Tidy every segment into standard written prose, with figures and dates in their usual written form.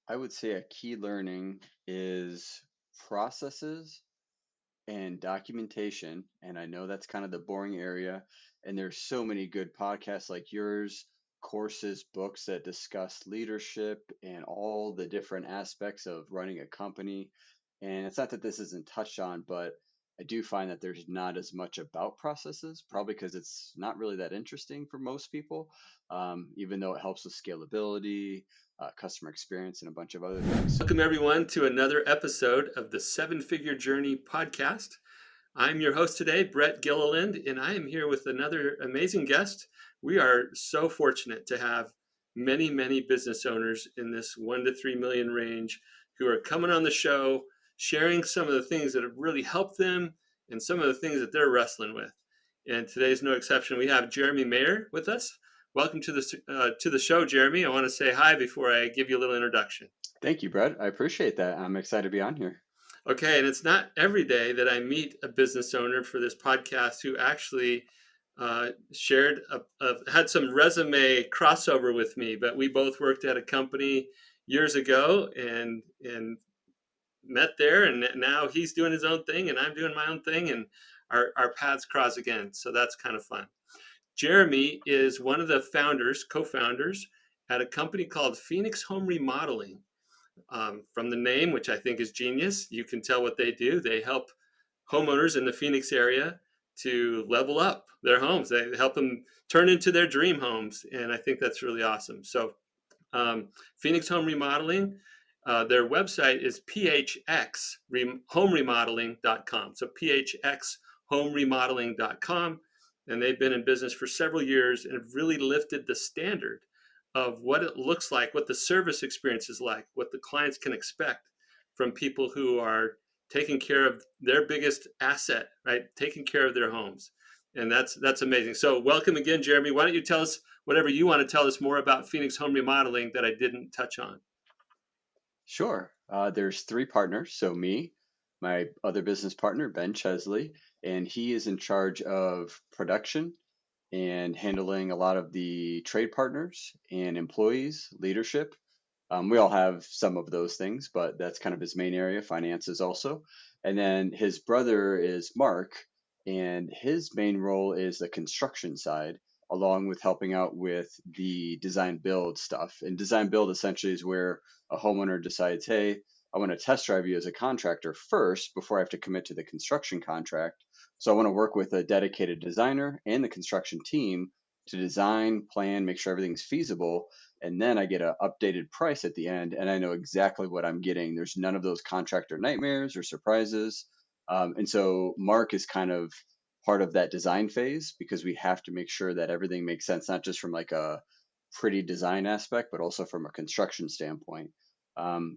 I would say a key learning is processes and documentation. And I know that's kind of the boring area. And there's so many good podcasts like yours, courses, books that discuss leadership and all the different aspects of running a company. And it's not that this isn't touched on, but I do find that there's not as much about processes, probably because it's not really that interesting for most people, even though it helps with scalability, customer experience, and a bunch of other things. Welcome, everyone, to another episode of the Seven Figure Journey podcast. I'm your host today, Brett Gilliland, and I am here with another amazing guest. We are so fortunate to have many, many business owners in this 1 to 3 million range who are coming on the show, sharing some of the things that have really helped them and some of the things that they're wrestling with. And today's no exception. We have Jeremy Mayer with us. Welcome to the show, Jeremy. I want to say hi before I give you a little introduction. Thank you, Brett. I appreciate that. I'm excited to be on here. Okay, and it's not every day that I meet a business owner for this podcast who actually had some resume crossover with me. But we both worked at a company years ago and met there, and now he's doing his own thing, and I'm doing my own thing, and our paths cross again. So that's kind of fun. Jeremy is one of the co-founders at a company called Phoenix Home Remodeling. From the name, which I think is genius, you can tell what they do. They help homeowners in the Phoenix area to level up their homes. They help them turn into their dream homes, and I think that's really awesome. So, Phoenix Home Remodeling, their website is phxhomeremodeling.com. So, phxhomeremodeling.com, and they've been in business for several years and have really lifted the standard of what it looks like, what the service experience is like, what the clients can expect from people who are taking care of their biggest asset, right? Taking care of their homes. And that's amazing. So welcome again, Jeremy. Why don't you tell us whatever you want to tell us more about Phoenix Home Remodeling that I didn't touch on? Sure. There's three partners. So me, my other business partner, Ben Chesley, and he is in charge of production and handling a lot of the trade partners and employees, leadership. We all have some of those things, but that's kind of his main area, finances also. And then his brother is Mark, and his main role is the construction side, along with helping out with the design build stuff. And design build essentially is where a homeowner decides, hey, I want to test drive you as a contractor first before I have to commit to the construction contract. So I want to work with a dedicated designer and the construction team to design, plan, make sure everything's feasible, and then I get an updated price at the end, and I know exactly what I'm getting. There's none of those contractor nightmares or surprises. And so Mark is kind of part of that design phase because we have to make sure that everything makes sense, not just from like a pretty design aspect, but also from a construction standpoint.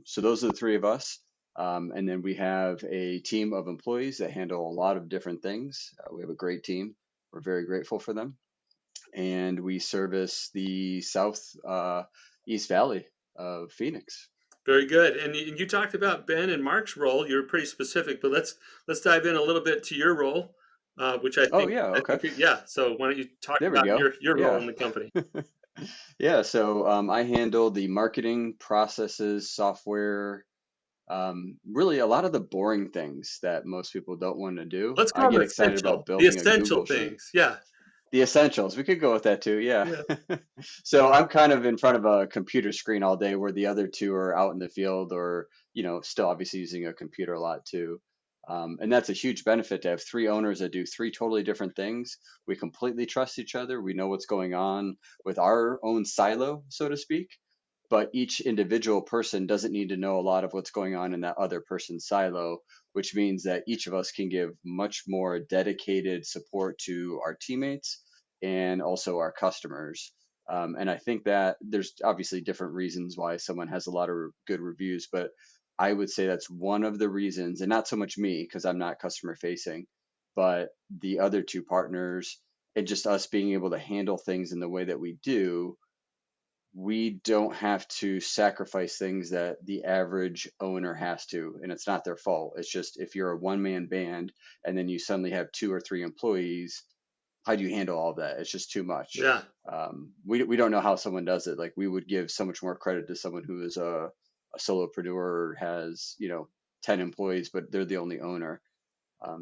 So those are the three of us. And then we have a team of employees that handle a lot of different things. We have a great team. We're very grateful for them, and we service the south East Valley of Phoenix. Very good. And you talked about Ben and Mark's role. You're pretty specific, but let's dive in a little bit to your role, which Oh yeah, okay. yeah. So why don't you talk There we about go. your role Yeah. in the company? Yeah, so I handle the marketing processes, software, really a lot of the boring things that most people don't want to do. Let's I call get them excited about the building a essential Google sheet. things. Yeah. The essentials, we could go with that too, yeah. Yeah. So I'm kind of in front of a computer screen all day where the other two are out in the field or, still obviously using a computer a lot too. And that's a huge benefit to have three owners that do three totally different things. We completely trust each other. We know what's going on with our own silo, so to speak, but each individual person doesn't need to know a lot of what's going on in that other person's silo, which means that each of us can give much more dedicated support to our teammates and also our customers. And I think that there's obviously different reasons why someone has a lot of good reviews, but I would say that's one of the reasons, and not so much me because I'm not customer facing, but the other two partners and just us being able to handle things in the way that we do. We don't have to sacrifice things that the average owner has to, and it's not their fault. It's just if you're a one-man band and then you suddenly have two or three employees, how do you handle all of that? It's just too much. Yeah. We don't know how someone does it. Like we would give so much more credit to someone who is a a solopreneur has, 10 employees, but they're the only owner.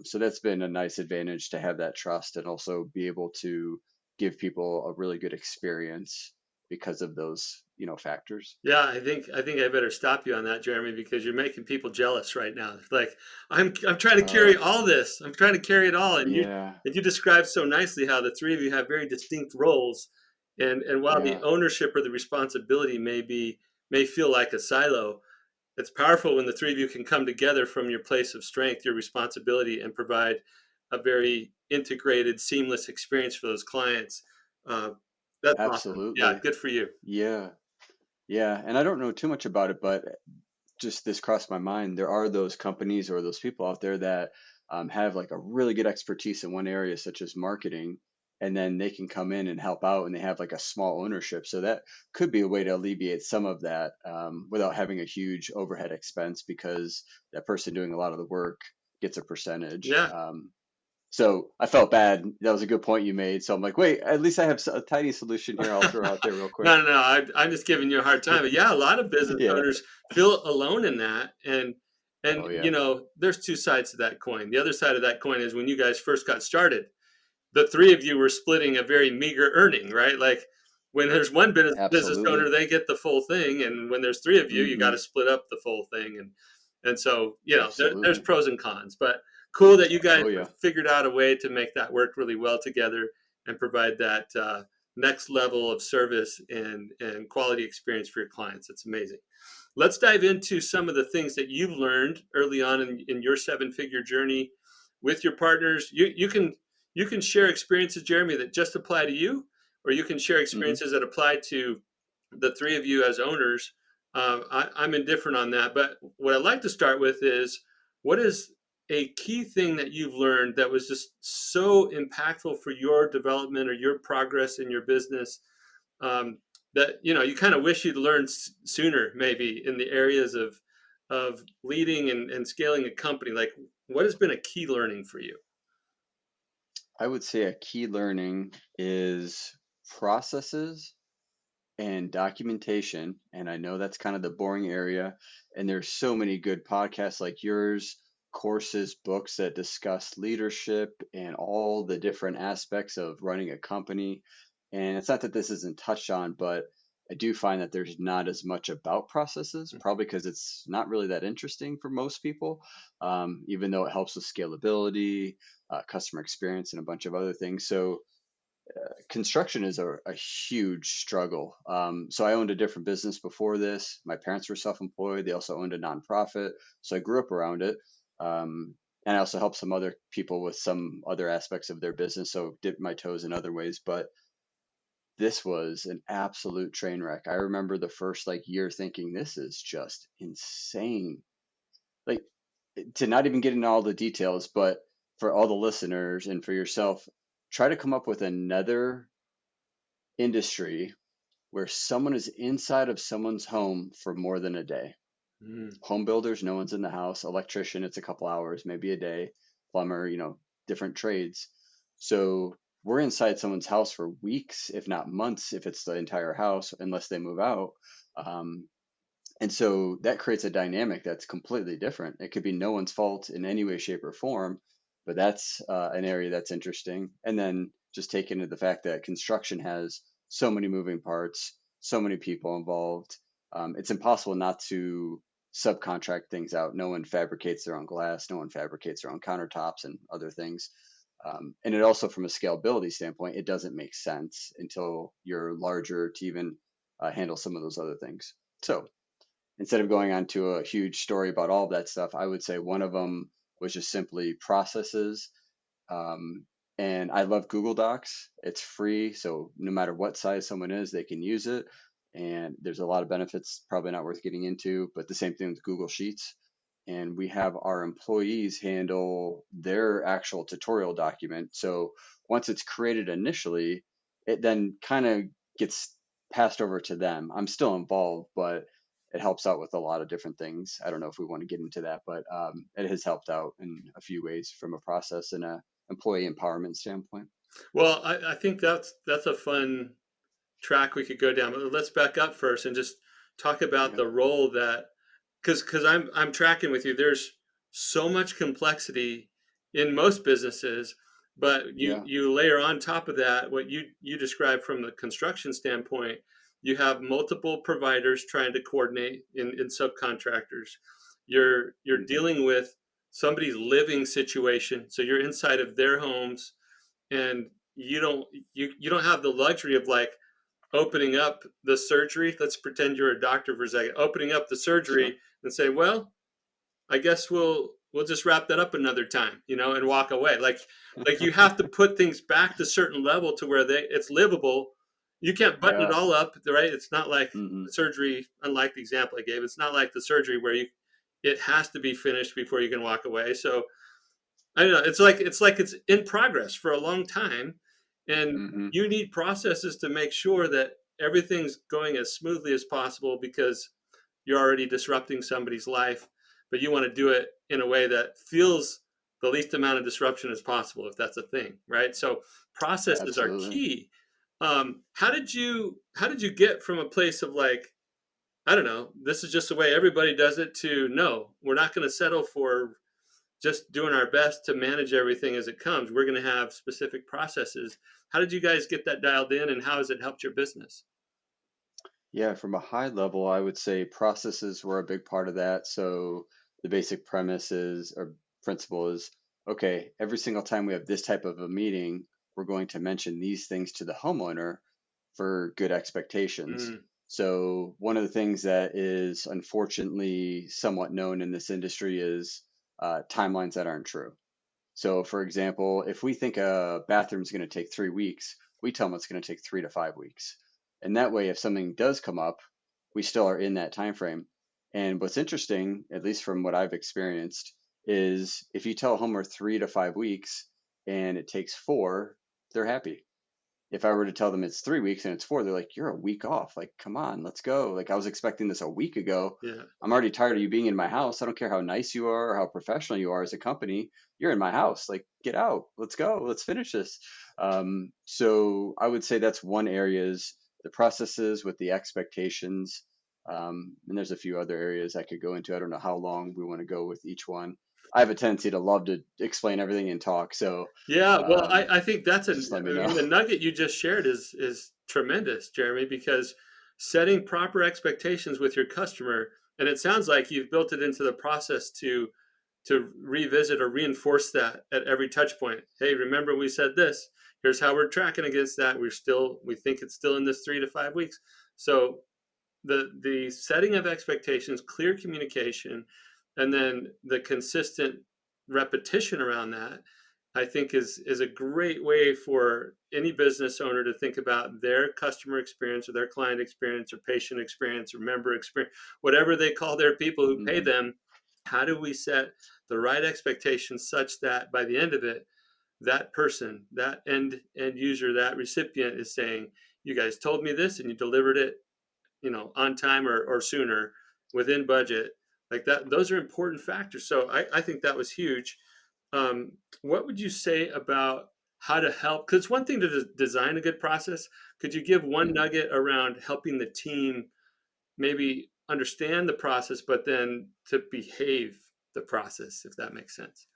So that's been a nice advantage to have that trust and also be able to give people a really good experience because of those, factors. Yeah, I think I better stop you on that, Jeremy, because you're making people jealous right now. It's like I'm trying to carry Oh, all this. I'm trying to carry it all, yeah, and you described so nicely how the three of you have very distinct roles, and while the yeah, ownership or the responsibility may feel like a silo, it's powerful when the three of you can come together from your place of strength, your responsibility, and provide a very integrated, seamless experience for those clients. Uh, that's awesome. Yeah, absolutely. good for you. Yeah, yeah. And I don't know too much about it, but just this crossed my mind. There are those companies or those people out there that have like a really good expertise in one area, such as marketing, and then they can come in and help out, and they have like a small ownership. So that could be a way to alleviate some of that without having a huge overhead expense because that person doing a lot of the work gets a percentage. Yeah. So I felt bad. That was a good point you made. So I'm like, wait, at least I have a tiny solution here. I'll throw out there real quick. No, no, no. I'm just giving you a hard time. But yeah, a lot of business Yeah. owners feel alone in that, and Oh yeah. there's two sides to that coin. The other side of that coin is when you guys first got started, the three of you were splitting a very meager earning, right? Like when there's one business Absolutely. owner, they get the full thing, and when there's three of you, you got to Hmm. split up the full thing, and so there's Absolutely. pros and cons. But cool that you guys Oh have yeah. figured out a way to make that work really well together and provide that next level of service and quality experience for your clients. It's amazing. Let's dive into some of the things that you've learned early on in your seven-figure journey with your partners. You can share experiences, Jeremy, that just apply to you, or you can share Hmm. experiences that apply to the three of you as owners. I'm indifferent on that, but what I'd like to start with is what is a key thing that you've learned that was just so impactful for your development or your progress in your business, um, that you kind of wish you'd learned sooner, maybe in the areas of leading and scaling a company. Like, what has been a key learning for you? I would say a key learning is processes and documentation. And I know that's kind of the boring area. And there's so many good podcasts like yours, courses, books that discuss leadership and all the different aspects of running a company. And it's not that this isn't touched on, but I do find that there's not as much about processes, probably because it's not really that interesting for most people, even though it helps with scalability, customer experience, and a bunch of other things. So construction is a huge struggle. So I owned a different business before this. My parents were self-employed. They also owned a nonprofit. So I grew up around it. Um, and I also helped some other people with some other aspects of their business. So dipped my toes in other ways. But this was an absolute train wreck. I remember the first like year thinking, this is just insane. Like to not even get into all the details, but for all the listeners and for yourself, try to come up with another industry where someone is inside of someone's home for more than a day. Mm. Home builders, no one's in the house. Electrician, it's a couple hours, maybe a day. Plumber, different trades. So we're inside someone's house for weeks, if not months, if it's the entire house, unless they move out. Um, and so that creates a dynamic that's completely different. It could be no one's fault in any way, shape, or form, but that's an area that's interesting. And then just take into the fact that construction has so many moving parts, so many people involved. It's impossible not to subcontract things out. No one fabricates their own glass, no one fabricates their own countertops and other things. And it also, from a scalability standpoint, it doesn't make sense until you're larger to even handle some of those other things. So instead of going on to a huge story about all of that stuff, I would say one of them was just simply processes. Um, and I love Google Docs. It's free, so no matter what size someone is, they can use it. And there's a lot of benefits, probably not worth getting into, but the same thing with Google Sheets. And we have our employees handle their actual tutorial document. So once it's created initially, it then kind of gets passed over to them. I'm still involved, but it helps out with a lot of different things. I don't know if we want to get into that, but it has helped out in a few ways from a process and a employee empowerment standpoint. Well, I think that's a fun track we could go down. But let's back up first and just talk about Yeah. the role that because I'm tracking with you. There's so much complexity in most businesses, but Yeah. you layer on top of that what you described from the construction standpoint. You have multiple providers trying to coordinate in subcontractors. You're Hmm. dealing with somebody's living situation, so you're inside of their homes, and you don't have the luxury of like opening up the surgery. Let's pretend you're a doctor for a second. Opening up the Sure. surgery and say, "Well, I guess we'll just wrap that up another time," and walk away. Like you have to put things back to a certain level to where it's livable. You can't button it Yeah. all up, right? It's not like Hmm. the surgery, unlike the example I gave. It's not like the surgery where you it has to be finished before you can walk away. So I don't know. It's in progress for a long time, and Hmm. you need processes to make sure that everything's going as smoothly as possible because you're already disrupting somebody's life, but you want to do it in a way that feels the least amount of disruption as possible, if that's a thing, right? So processes are Absolutely. key. How did you get from a place of like, I don't know, this is just the way everybody does it, to no, we're not going to settle for just doing our best to manage everything as it comes. We're going to have specific processes. How did you guys get that dialed in, and how has it helped your business? Yeah, from a high level, I would say processes were a big part of that. So the basic premise is, or principle is, okay, every single time we have this type of a meeting, we're going to mention these things to the homeowner for good expectations. Mm, So one of the things that is unfortunately somewhat known in this industry is timelines that aren't true. So, for example, if we think a bathroom is going to take 3 weeks, we tell them it's going to take 3 to 5 weeks. And that way, if something does come up, we still are in that time frame. And what's interesting, at least from what I've experienced, is if you tell a homeowner 3 to 5 weeks and it takes four, they're happy. If I were to tell them it's 3 weeks and it's four, they're like, "You're a week off. Like, come on, let's go. Like, I was expecting this a week ago. yeah. I'm already tired of you being in my house. I don't care how nice you are or how professional you are as a company. You're in my house. Like, get out. Let's go. Let's finish this." So I would say that's one area is the processes with the expectations. And there's a few other areas I could go into. I don't know how long we want to go with each one. I have a tendency to love to explain everything and talk. So Yeah, well, um, I think that's just let me I know. mean, the nugget you just shared is tremendous, Jeremy, because setting proper expectations with your customer, and it sounds like you've built it into the process to revisit or reinforce that at every touch point. Hey, remember we said this. Here's how we're tracking against that. We think it's still in this 3 to 5 weeks. So the setting of expectations, clear communication, and then the consistent repetition around that, I think is a great way for any business owner to think about their customer experience or their client experience or patient experience or member experience, whatever they call their people who pay Hmm. them. How do we set the right expectations such that by the end of it, that person, that end user, that recipient is saying, "You guys told me this, and you delivered it, on time or sooner, within budget." Like that, those are important factors. So I think that was huge. What would you say about how to help? Because it's one thing to design a good process. Could you give one Hmm. nugget around helping the team maybe understand the process, but then to behave the process, if that makes sense?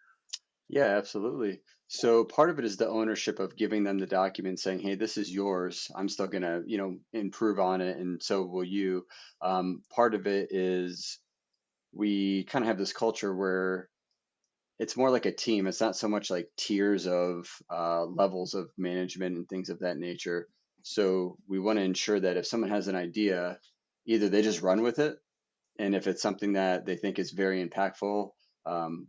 Yeah, absolutely. So part of it is the ownership of giving them the document saying, "Hey, this is yours. I'm still gonna, improve on it, and so will you." Part of it is we kind of have this culture where it's more like a team. It's not so much like tiers of levels of management and things of that nature. So we want to ensure that if someone has an idea, either they just run with it, and if it's something that they think is very impactful,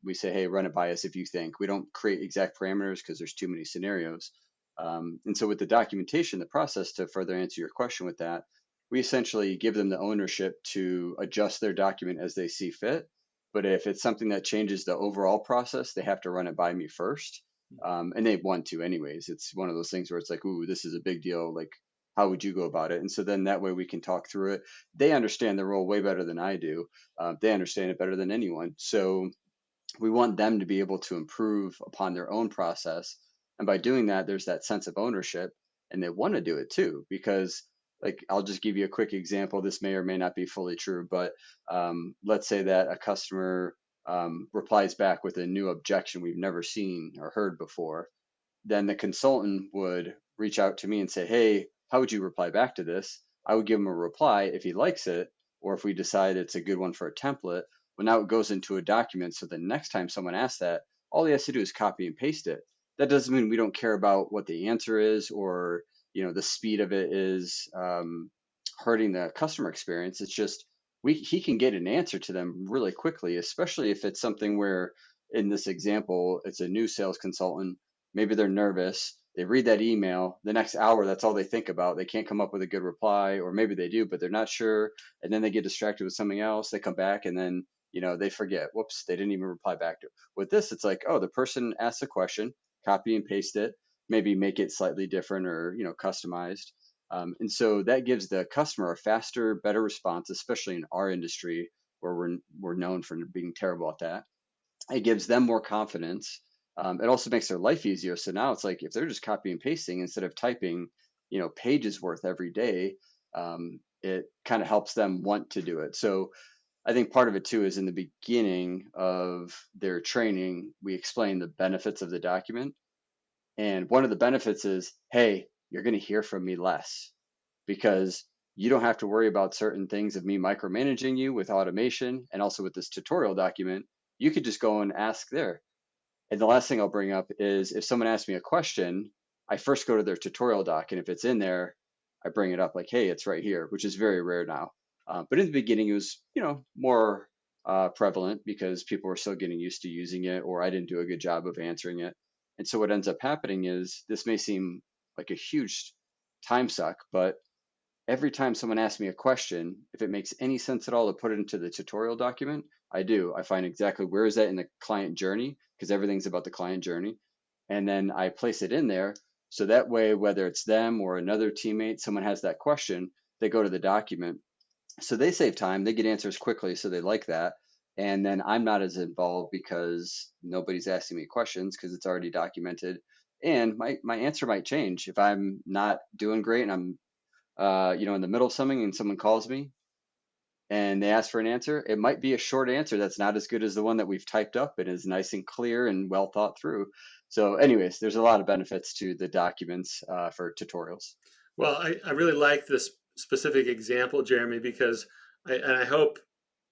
we say, hey, run it by us if you think. We don't create exact parameters because there's too many scenarios. And so with the documentation, the process to further answer your question with that, we essentially give them the ownership to adjust their document as they see fit. But if it's something that changes the overall process, they have to run it by me first. And they want to anyways. It's one of those things where it's like, ooh, this is a big deal. Like, how would you go about it? And so then that way we can talk through it. They understand the role way better than I do. They understand it better than anyone. So we want them to be able to improve upon their own process. And by doing that, there's that sense of ownership, and they want to do it too, because like I'll just give you a quick example. This may or may not be fully true, but let's say that a customer replies back with a new objection we've never seen or heard before. Then the consultant would reach out to me and say, hey, how would you reply back to this? I would give him a reply if he likes it, or if we decide it's a good one for a template. Well, now it goes into a document. So the next time someone asks that, all he has to do is copy and paste it. That doesn't mean we don't care about what the answer is, or the speed of it is hurting the customer experience. It's just he can get an answer to them really quickly, especially if it's something where, in this example, it's a new sales consultant. Maybe they're nervous. They read that email. The next hour, that's all they think about. They can't come up with a good reply, or maybe they do, but they're not sure. And then they get distracted with something else. They come back and then, they forget. Whoops, they didn't even reply back to it. With this, it's like, oh, the person asked a question, copy and paste it, maybe make it slightly different or, customized. And so that gives the customer a faster, better response, especially in our industry where we're known for being terrible at that. It gives them more confidence. It also makes their life easier. So now it's like if they're just copy and pasting instead of typing, pages worth every day, it kind of helps them want to do it. So I think part of it too is in the beginning of their training, we explain the benefits of the document. And one of the benefits is, hey, you're going to hear from me less because you don't have to worry about certain things of me micromanaging you with automation. And also with this tutorial document, you could just go and ask there. And the last thing I'll bring up is if someone asks me a question, I first go to their tutorial doc. And if it's in there, I bring it up like, hey, it's right here, which is very rare now. But in the beginning, it was, more prevalent because people were still getting used to using it, or I didn't do a good job of answering it. And so what ends up happening is this may seem like a huge time suck, but every time someone asks me a question, if it makes any sense at all to put it into the tutorial document, I do. I find exactly where is that in the client journey, because everything's about the client journey. And then I place it in there. So that way, whether it's them or another teammate, someone has that question, they go to the document. So they save time, they get answers quickly. So they like that. And then I'm not as involved because nobody's asking me questions because it's already documented. And my answer might change if I'm not doing great and I'm in the middle of something and someone calls me and they ask for an answer, it might be a short answer that's not as good as the one that we've typed up and is nice and clear and well thought through. So, anyways, there's a lot of benefits to the documents for tutorials. Well, I really like this specific example, Jeremy, because I hope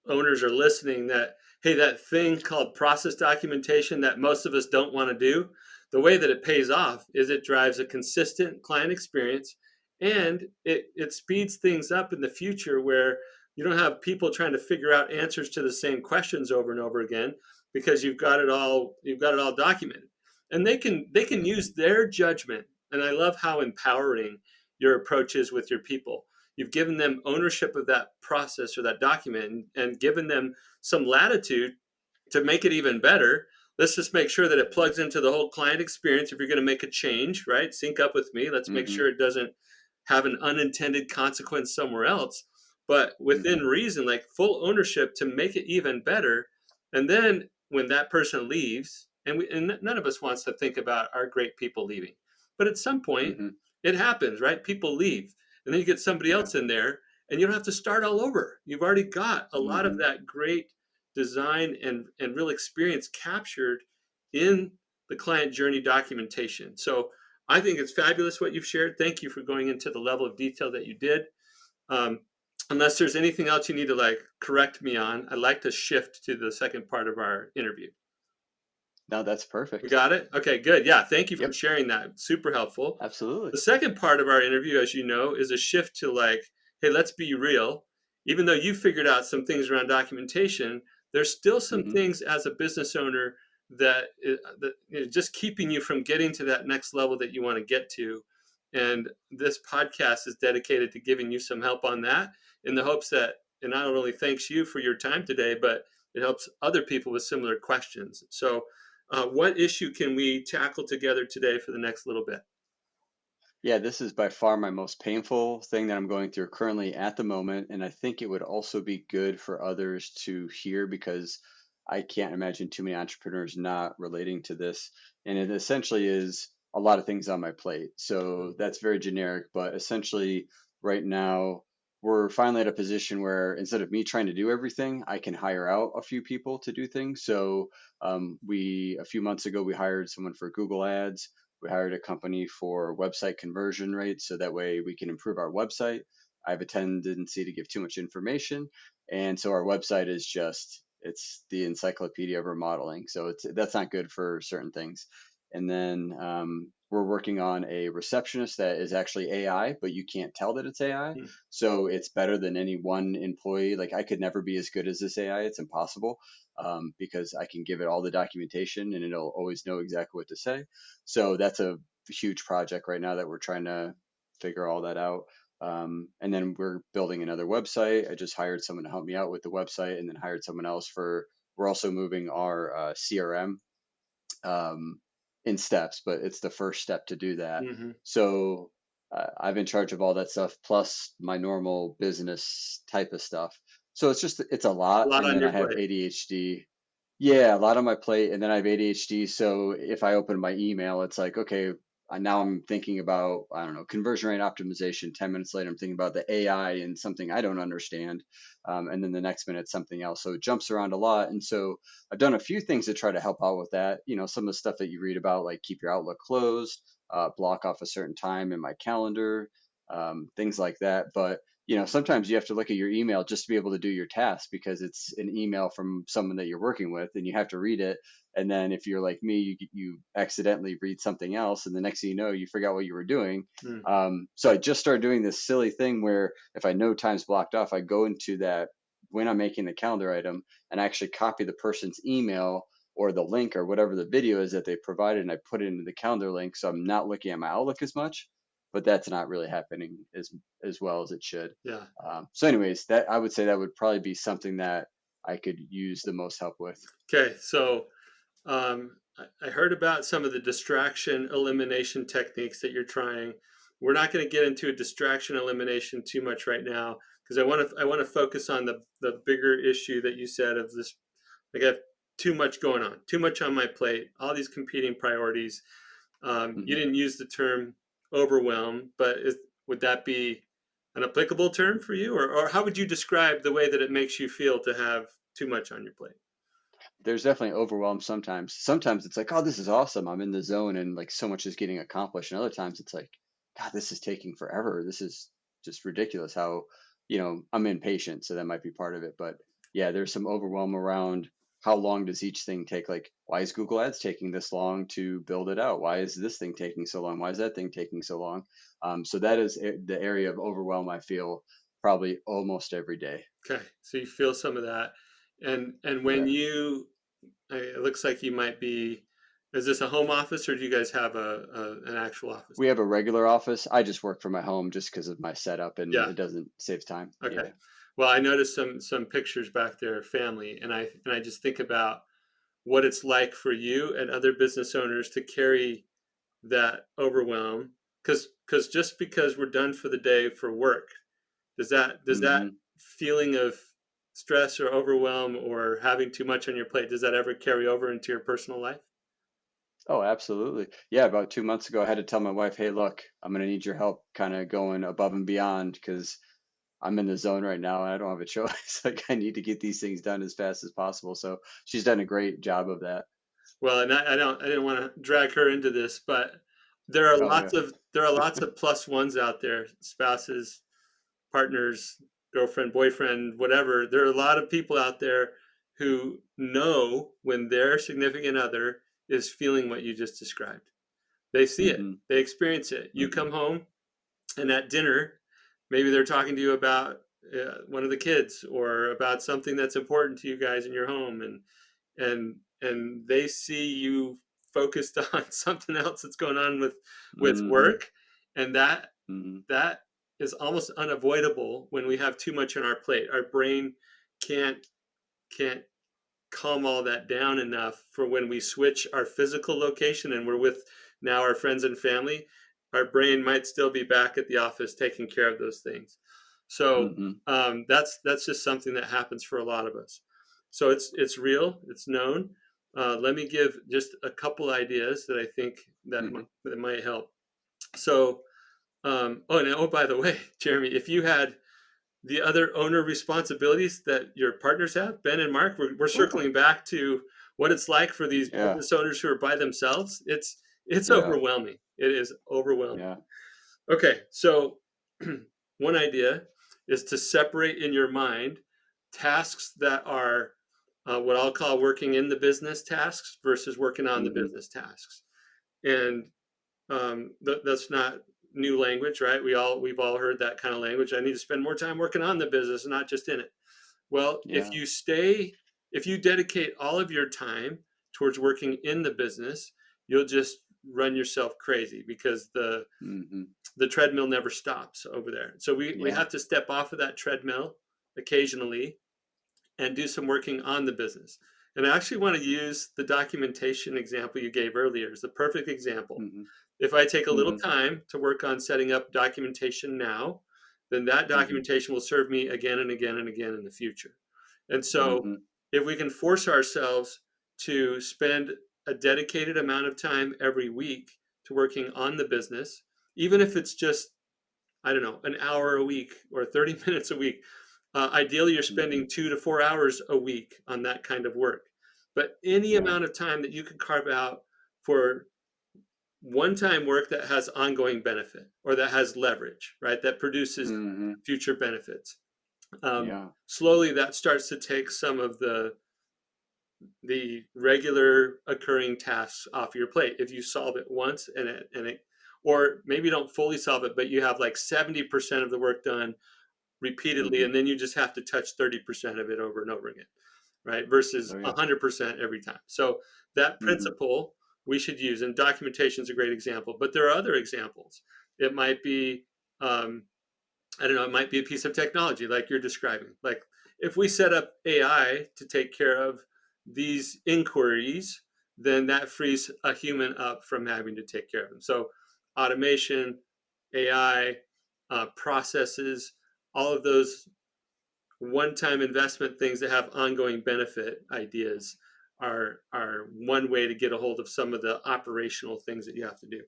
owners are listening that, hey, that thing called process documentation that most of us don't want to do, the way that it pays off is it drives a consistent client experience, and it speeds things up in the future where you don't have people trying to figure out answers to the same questions over and over again because you've got it all documented. And they can use their judgment. And I love how empowering your approach is with your people. You've given them ownership of that process or that document, and given them some latitude to make it even better. Let's just make sure that it plugs into the whole client experience. If you're going to make a change, right, sync up with me. Let's make Mm-hmm. sure it doesn't have an unintended consequence somewhere else, but within Mm-hmm. reason, like full ownership to make it even better. And then when that person leaves, and none of us wants to think about our great people leaving, but at some point Mm-hmm. it happens, right? People leave, and then you get somebody Yeah. else in there, and you don't have to start all over. You've already got a lot of Mm-hmm. that great design and real experience captured in the client journey documentation. So I think it's fabulous what you've shared. Thank you for going into the level of detail that you did. Um, unless there's anything else you need to like correct me on, I'd like to shift to the second part of our interview. No, that's We perfect. got it? Okay, good. Yeah, thank you for Yep. sharing that. Super helpful. Absolutely. The second part of our interview, as you know, is a shift to like, hey, let's be real. Even though you figured out some things around documentation, there's still some Mm-hmm. things as a business owner that is just keeping you from getting to that next level that you want to get to. And this podcast is dedicated to giving you some help on that, in the hopes that it not only thanks you for your time today, but it helps other people with similar questions. So, what issue can we tackle together today for the next little bit? Yeah, this is by far my most painful thing that I'm going through currently at the moment. And I think it would also be good for others to hear because I can't imagine too many entrepreneurs not relating to this. And it essentially is a lot of things on my plate. So that's very generic, but essentially, right now we're finally at a position where instead of me trying to do everything, I can hire out a few people to do things. So we a few months ago we hired someone for Google Ads. We hired a company for website conversion rates, so that way we can improve our website. I have a tendency to give too much information, and so our website is just it's the encyclopedia of remodeling. So that's not good for certain things. And then we're working on a receptionist that is actually AI, but you can't tell that it's AI. Mm. So it's better than any one employee. Like I could never be as good as this AI. It's impossible because I can give it all the documentation and it'll always know exactly what to say. So that's a huge project right now that we're trying to figure all that out. And then we're building another website. I just hired someone to help me out with the website, and then hired someone else for. We're also moving our CRM um, in steps, but it's the first step to do that. Hmm. So I'm in charge of all that stuff, plus my normal business type of stuff. So it's a A lot, lot and on then your I have plate. ADHD. Yeah, a lot on my plate, and then I have ADHD. So if I open my email, it's like, okay, now I'm thinking about, I don't know, conversion rate optimization. 10 minutes later, I'm thinking about the AI and something I don't understand. And then the next minute, something else. So it jumps around a lot. And so I've done a few things to try to help out with that. You know, some of the stuff that you read about, like keep your Outlook closed, block off a certain time in my calendar, things like that. But sometimes you have to look at your email just to be able to do your task because it's an email from someone that you're working with and you have to read it. And then if you're like me, you accidentally read something else, and the next thing you know, you forgot what you were doing. Mm. So I just started doing this silly thing where if I know time's blocked off, I go into that when I'm making the calendar item and I actually copy the person's email or the link or whatever the video is that they provided, and I put it into the calendar link. So I'm not looking at my Outlook as much, but that's not really happening as well as it should. Yeah. So, anyways, that I would say that would probably be something that I could use the most help with. Okay. So I heard about some of the distraction elimination techniques that you're trying. We're not going to get into a distraction elimination too much right now because I want to focus on the bigger issue that you said of this. Like I have too much going on, too much on my plate, all these competing priorities. You Hmm. didn't use the term overwhelm, but would that be an applicable term for you, or how would you describe the way that it makes you feel to have too much on your plate? There's definitely overwhelm sometimes. Sometimes it's like, oh, this is awesome. I'm in the zone and like so much is getting accomplished. And other times it's like, God, this is taking forever. This is just ridiculous how, I'm impatient. So that might be part of it. But yeah, there's some overwhelm around how long does each thing take? Like, why is Google Ads taking this long to build it out? Why is this thing taking so long? Why is that thing taking so long? So that is the area of overwhelm I feel probably almost every day. Okay, so you feel some of that, and when Yeah. you, it looks like you might be. Is this a home office, or do you guys have an actual office? We have a regular office. I just work from my home just because of my setup and Yeah. it doesn't save time. Okay. Yeah. Well, I noticed some pictures back there, family, and I just think about what it's like for you and other business owners to carry that overwhelm, because just because we're done for the day for work, does that Hmm. feeling of stress or overwhelm or having too much on your plate, does that ever carry over into your personal life? Oh, absolutely. Yeah. About 2 months ago, I had to tell my wife, hey, look, I'm going to need your help kind of going above and beyond because I'm in the zone right now and I don't have a choice. Like, I need to get these things done as fast as possible. So she's done a great job of that. Well, and I didn't want to drag her into this, but there are Oh, lots yeah. of there are lots of plus ones out there, spouses, partners, girlfriend, boyfriend, whatever. There are a lot of people out there who know when their significant other is feeling what you just described. They see it, Hmm. they experience it. You Hmm. come home, and at dinner, maybe they're talking to you about one of the kids or about something that's important to you guys in your home, and they see you focused on something else that's going on with Hmm. work, and that is almost unavoidable when we have too much on our plate. Our brain can't can't calm all that down enough for when we switch our physical location and we're with now our friends and family. Our brain might still be back at the office taking care of those things. So Hmm. that's just something that happens for a lot of us. So it's real, it's known. Let me give just a couple ideas that I think that Hmm. that might help. So Oh, and oh, by the way, Jeremy, if you had the other owner responsibilities that your partners have, Ben and Mark, we're Oh, circling back to what it's like for these yeah, business owners who are by themselves. It's yeah, overwhelming. It is overwhelming. yeah. Okay, so one idea is to separate in your mind tasks that are what I'll call working in the business tasks versus working on the Hmm. business tasks. And that's not new language, right? We've all heard that kind of language. I need to spend more time working on the business, not just in it. Well, Yeah. if you dedicate all of your time towards working in the business, you'll just run yourself crazy because Hmm. the treadmill never stops over there. So we Yeah. have to step off of that treadmill occasionally and do some working on the business. And I actually want to use the documentation example you gave earlier as the perfect example. Hmm. If I take a little Hmm. time to work on setting up documentation now, then that Hmm. documentation will serve me again and again and again in the future. And so Hmm. if we can force ourselves to spend a dedicated amount of time every week to working on the business, even if it's just, I don't know, an hour a week or 30 minutes a week. Ideally, you're Hmm. spending 2 to 4 hours a week on that kind of work. But any Yeah. amount of time that you can carve out for one time work that has ongoing benefit or that has leverage, right, that produces Hmm. future benefits. Yeah. Slowly, that starts to take some of the regular occurring tasks off your plate. If you solve it once or maybe you don't fully solve it, but you have like 70% of the work done repeatedly, Hmm. and then you just have to touch 30% of it over and over again, right? Versus Oh, yeah. 100% every time. So that Hmm. principle we should use, and documentation is a great example, but there are other examples. It might be, um, I don't know, it might be a piece of technology like you're describing. Like if we set up AI to take care of these inquiries, then that frees a human up from having to take care of them. So automation, AI, processes, all of those one-time investment things that have ongoing benefit ideas are one way to get a hold of some of the operational things that you have to do.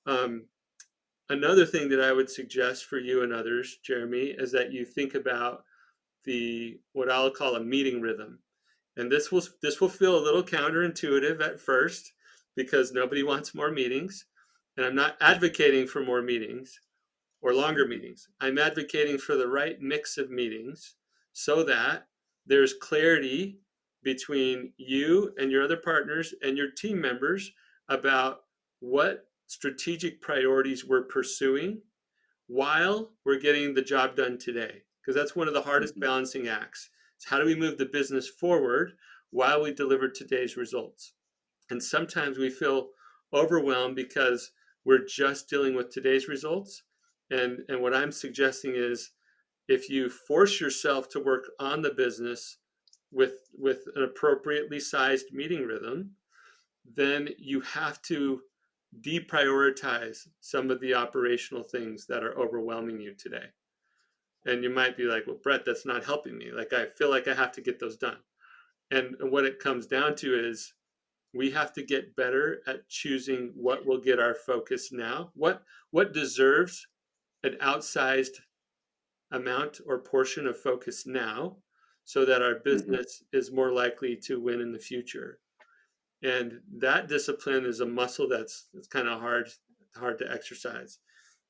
Um, Another thing that I would suggest for you and others, Jeremy, is that you think about the what I'll call a meeting rhythm. And this will feel a little counterintuitive at first because nobody wants more meetings. And I'm not advocating for more meetings or longer Hmm. meetings. I'm advocating for the right mix of meetings so that there's clarity between you and your other partners and your team members about what strategic priorities we're pursuing while we're getting the job done today. Because that's one of the hardest Hmm. balancing acts. It's how do we move the business forward while we deliver today's results? And sometimes we feel overwhelmed because we're just dealing with today's results. And what I'm suggesting is if you force yourself to work on the business with an appropriately sized meeting rhythm, then you have to deprioritize some of the operational things that are overwhelming you today. And you might be like, well, Brett, that's not helping me. Like, I feel like I have to get those done. And what it comes down to is we have to get better at choosing what will get our focus now. What deserves an outsized amount or portion of focus now so that our Hmm. business is more likely to win in the future. And that discipline is a muscle that's kind of hard to exercise.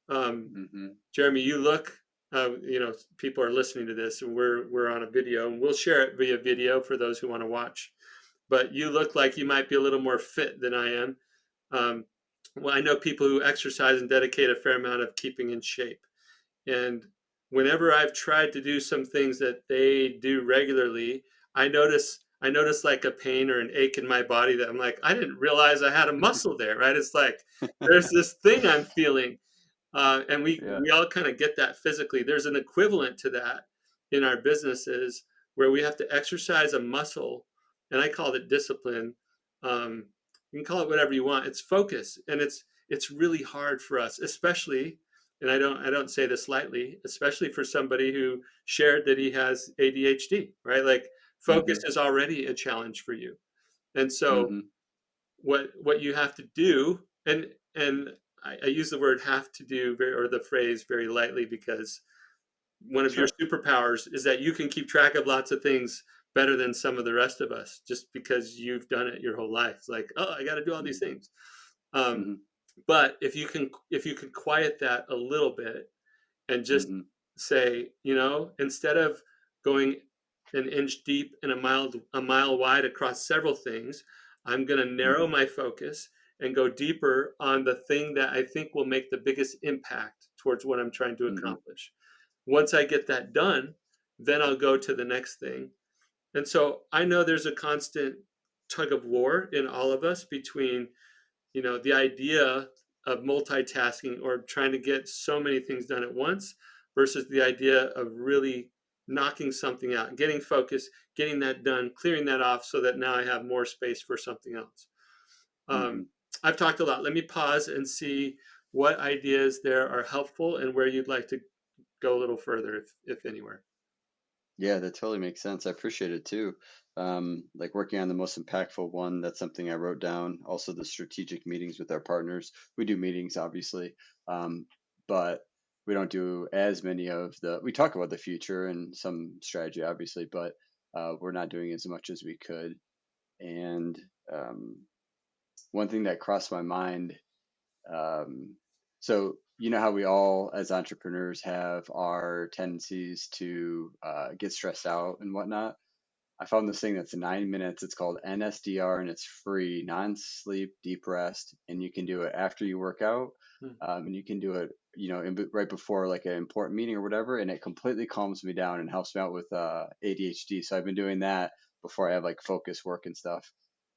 Um, Hmm. Jeremy, you look, people are listening to this, and we're on a video, and we'll share it via video for those who want to watch. But you look like you might be a little more fit than I am. Um, well, I know people who exercise and dedicate a fair amount of keeping in shape. And whenever I've tried to do some things that they do regularly, I notice like a pain or an ache in my body that I'm like, I didn't realize I had a muscle there, right? It's like there's this thing I'm feeling, and we Yeah. we all kind of get that physically. There's an equivalent to that in our businesses where we have to exercise a muscle, and I call it discipline. Um, you can call it whatever you want. It's focus, and it's really hard for us, especially. And I don't say this lightly, especially for somebody who shared that he has ADHD, right? Like focus Hmm. is already a challenge for you, and so Hmm. what you have to do, and I use the word have to do very, or the phrase very lightly, because one of your Sure. superpowers is that you can keep track of lots of things better than some of the rest of us, just because you've done it your whole life. It's like, oh, I got to do all these things. Um, Mm-hmm. but if you can quiet that a little bit and just Mm-hmm. say, instead of going an inch deep and a mile wide across several things, I'm going to narrow Mm-hmm. my focus and go deeper on the thing that I think will make the biggest impact towards what I'm trying to Mm-hmm. accomplish. Once I get that done, then I'll go to the next thing. And so I know there's a constant tug of war in all of us between, the idea of multitasking or trying to get so many things done at once versus the idea of really knocking something out, getting focused, getting that done, clearing that off so that now I have more space for something else. Mm-hmm. Um, I've talked a lot. Let me pause and see what ideas there are helpful and where you'd like to go a little further, if anywhere. Yeah, that totally makes sense. I appreciate it too. Like working on the most impactful one, that's something I wrote down. Also, the strategic meetings with our partners. We do meetings, obviously, but we don't do as many of we talk about the future and some strategy, obviously, but we're not doing as much as we could. And um, one thing that crossed my mind, um, so you know how we all, as entrepreneurs, have our tendencies to get stressed out and whatnot. I found this thing that's 9 minutes. It's called NSDR and it's free, non-sleep deep rest, and you can do it after you work out, Hmm. and you can do it, right before like an important meeting or whatever, and it completely calms me down and helps me out with ADHD. So I've been doing that before I have like focus work and stuff.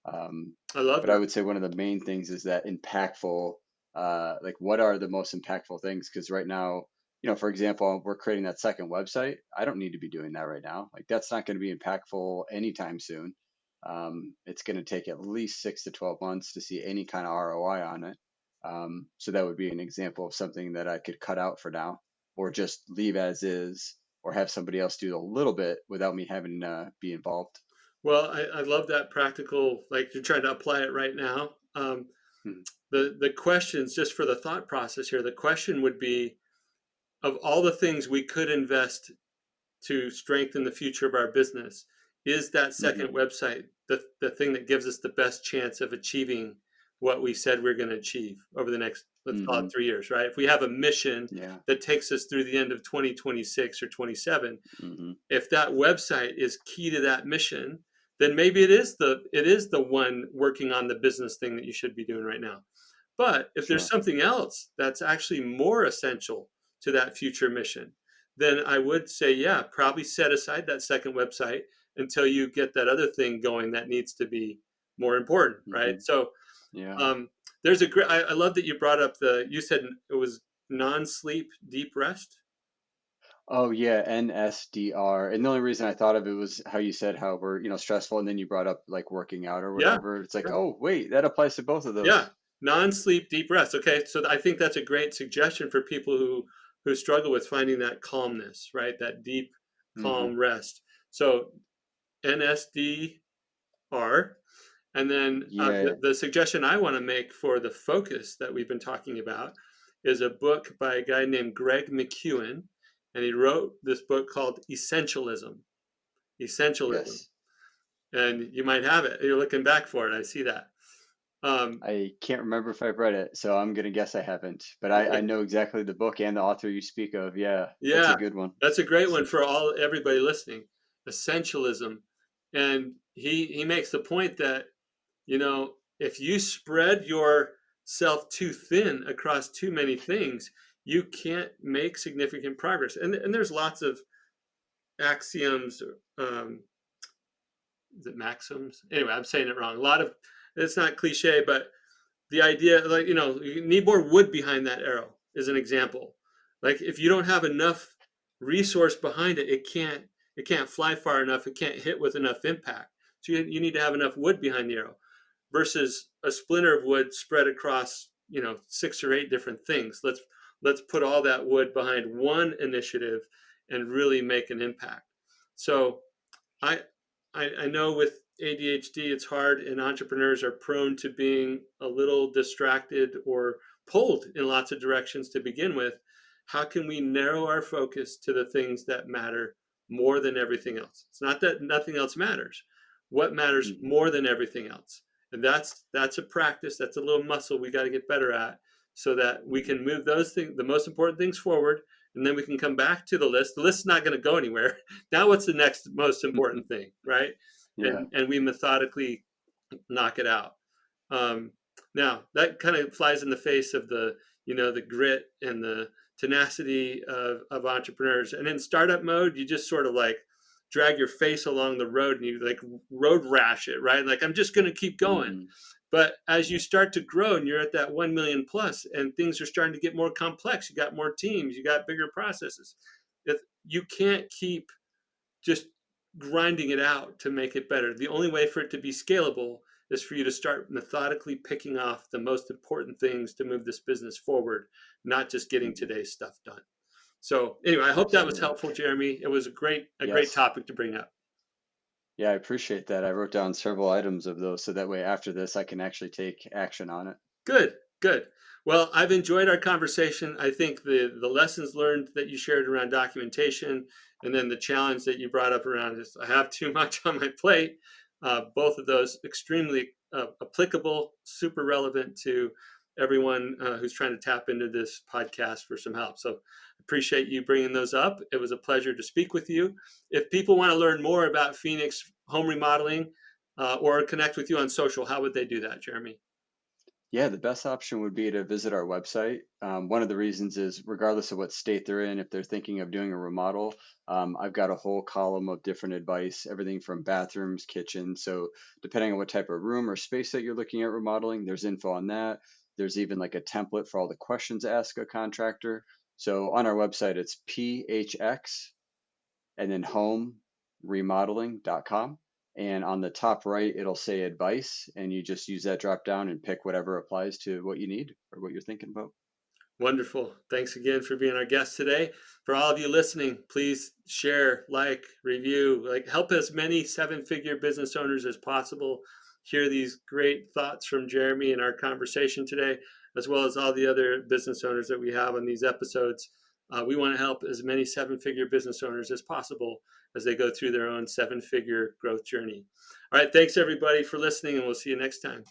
Um, I love but I that. would say one of the main things is that impactful, like what are the most impactful things? Because right now, for example, we're creating that second website. I don't need to be doing that right now. Like that's not going to be impactful anytime soon. It's going to take at least 6 to 12 months to see any kind of ROI on it. So that would be an example of something that I could cut out for now, or just leave as is, or have somebody else do a little bit without me having to be involved. Well, I love that practical, like you're trying to apply it right now. Mhm. The questions, just for the thought process here, the question would be, of all the things we could invest to strengthen the future of our business, is that Mhm. second website the thing that gives us the best chance of achieving what we said we're going to achieve over the next, let's call it, Mhm. 3 years, right? If we have a mission Yeah. that takes us through the end of 2026 or 27, Mhm. if that website is key to that mission, then maybe it is the one working on the business thing that you should be doing right now. But if there's Sure. something else that's actually more essential to that future mission, then I would say, yeah, probably set aside that second website until you get that other thing going that needs to be more important, right? Mhm. So Yeah. um, there's a great. I love that you brought up You said it was non-sleep deep rest. Oh yeah, NSDR. And the only reason I thought of it was how you said how we're, stressful, and then you brought up like working out or Yeah, whatever. It's like, oh wait, that applies to both of yeah, those. non-sleep deep rest. Okay, so I think that's a great suggestion for people who struggle with finding that calmness, right? That deep, Hmm. calm rest. So NSDR, and then Yeah. the suggestion I want to make for the focus that we've been talking about is a book by a guy named Greg McKeown, and he wrote this book called Essentialism. Essentialism, Yes. and you might have it. You're looking back for it. I see that. Um, I can't remember if I've read it, so I'm gonna guess I haven't. But I okay. know exactly the book and the author you speak of. Yeah, that's a Yeah, good one. that's a great one for everybody listening. Essentialism, and he makes the point that, if you spread yourself too thin across too many things, you can't make significant progress. And there's lots of axioms. Um, is it maxims? Anyway, I'm saying it wrong. A lot of It's not cliche, but the idea, like, you need more wood behind that arrow is an example. Like, if you don't have enough resource behind it, it can't fly far enough, it can't hit with enough impact. So you need to have enough wood behind the arrow versus a splinter of wood spread across, 6 or 8 different things. Let's put all that wood behind one initiative and really make an impact. So I, I know with ADHD it's hard, and entrepreneurs are prone to being a little distracted or pulled in lots of directions to begin with. How can we narrow our focus to the things that matter more than everything else? It's not that nothing else matters. What matters Hmm. more than everything else? And that's a practice, that's a little muscle we got to get better at, so that we Hmm. can move those things, the most important things, forward, and then we can come back to the list. The list's not going to go anywhere. Now what's the next most important thing, right? Yeah. And we methodically knock it out. Um, Now that kind of flies in the face of the, the grit and the tenacity of entrepreneurs. And in startup mode, you just sort of like drag your face along the road and you like road rash it, right? Like, I'm just going to keep going. Hmm. But as you Yeah. start to grow and you're at that 1 million plus and things are starting to get more complex, you got more teams, you got bigger processes. If you can't keep just grinding it out to make it better. The only way for it to be scalable is for you to start methodically picking off the most important things to move this business forward, not just getting Hmm. today's stuff done. So anyway, I hope that was Absolutely. helpful, Jeremy. It was a great Yes. topic to bring up. Yeah, I appreciate that. I wrote down several items of those so that way after this I can actually take action on it. Good, good. Well, I've enjoyed our conversation. I think the lessons learned that you shared around documentation, and then the challenge that you brought up around is I have too much on my plate. Both of those extremely applicable, super relevant to everyone who's trying to tap into this podcast for some help. So appreciate you bringing those up. It was a pleasure to speak with you. If people want to learn more about Phoenix home remodeling or connect with you on social, how would they do that, Jeremy? Yeah, the best option would be to visit our website. One of the reasons is, regardless of what state they're in, if they're thinking of doing a remodel, I've got a whole column of different advice, everything from bathrooms, kitchens. So, depending on what type of room or space that you're looking at remodeling, there's info on that. There's even like a template for all the questions to ask a contractor. So, on our website, it's PHX and then homeremodeling.com. And on the top right, it'll say advice, and you just use that drop down and pick whatever applies to what you need or what you're thinking about. Wonderful. Thanks again for being our guest today. For all of you listening, please share, like, review, like help as many seven-figure business owners as possible hear these great thoughts from Jeremy in our conversation today, as well as all the other business owners that we have on these episodes. We want to help as many seven-figure business owners as possible as they go through their own seven-figure growth journey. All right. Thanks everybody for listening, and we'll see you next time.